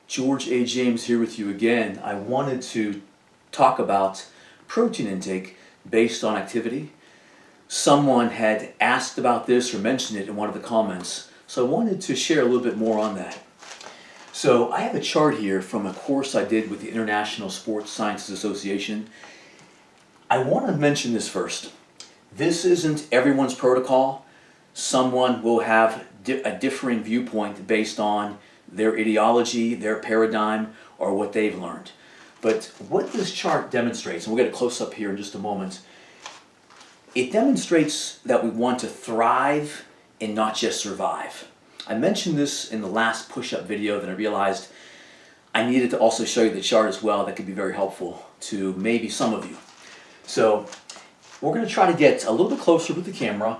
George A. James here with you again. I wanted to talk about protein intake based on activity. Someone had asked about this or mentioned it in one of the comments, so I wanted to share a little bit more on that. So I have a chart here from a course I did with the International Sports Sciences Association. I want to mention this first. This isn't everyone's protocol. Someone will have a differing viewpoint based on their ideology, their paradigm, or what they've learned. But what this chart demonstrates, and we'll get a close-up here in just a moment, it demonstrates that we want to thrive and not just survive. I mentioned this in the last push-up video, then I realized I needed to also show you the chart as well. That could be very helpful to maybe some of you. So we're going to try to get a little bit closer with the camera,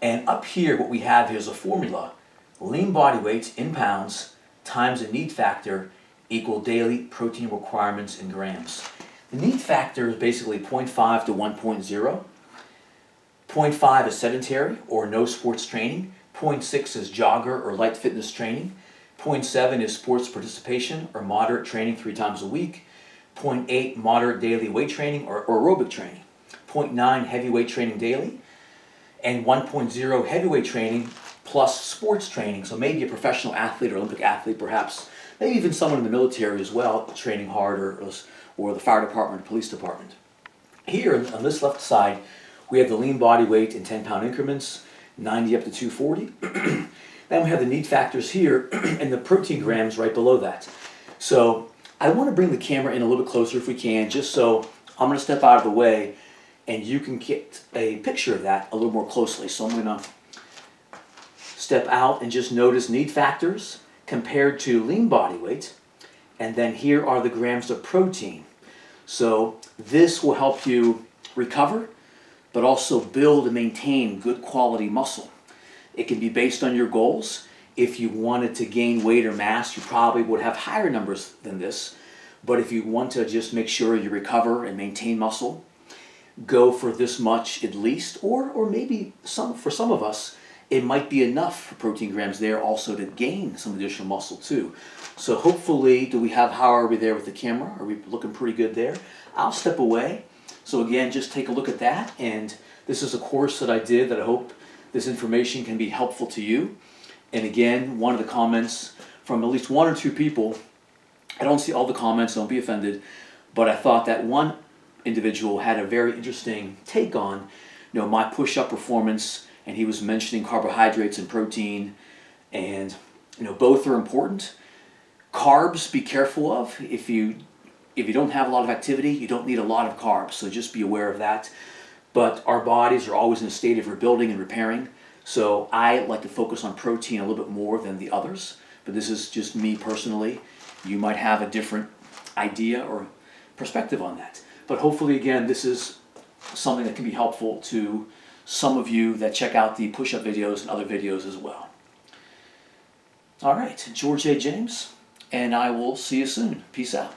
and up here what we have here is a formula. Lean body weight in pounds times the need factor equal daily protein requirements in grams. The need factor is basically 0.5 to 1.0. 0.5 is sedentary or no sports training. 0.6 is jogger or light fitness training. 0.7 is sports participation or moderate training 3 times a week. 0.8 moderate daily weight training or aerobic training. 0.9 heavyweight training daily. And 1.0 heavyweight training plus sports training. So maybe a professional athlete or Olympic athlete perhaps. Maybe even someone in the military as well, training hard, or the fire department, police department. Here on this left side, we have the lean body weight in 10-pound increments, 90 up to 240. Then we have the need factors here and the protein grams right below that. So I want to bring the camera in a little bit closer if we can, just so I'm going to step out of the way and you can get a picture of that a little more closely. So I'm going to step out and just notice need factors compared to lean body weight, and then here are the grams of protein. So this will help you recover, but also build and maintain good quality muscle. It can be based on your goals. If you wanted to gain weight or mass, you probably would have higher numbers than this. But if you want to just make sure you recover and maintain muscle, go for this much at least, or maybe for some of us, it might be enough for protein grams there also to gain some additional muscle too. So hopefully, how are we there with the camera? Are we looking pretty good there? I'll step away. So again, just take a look at that. And this is a course that I did that I hope this information can be helpful to you. And again, one of the comments from at least 1 or 2 people, I don't see all the comments, don't be offended, but I thought that one individual had a very interesting take on, my push-up performance, and he was mentioning carbohydrates and protein, and both are important. Carbs, be careful of. If you don't have a lot of activity, you don't need a lot of carbs, so just be aware of that. But our bodies are always in a state of rebuilding and repairing, so I like to focus on protein a little bit more than the others, but this is just me personally. You might have a different idea or perspective on that. But hopefully, again, this is something that can be helpful to some of you that check out the push-up videos and other videos as well. All right, George A. James, and I will see you soon. Peace out.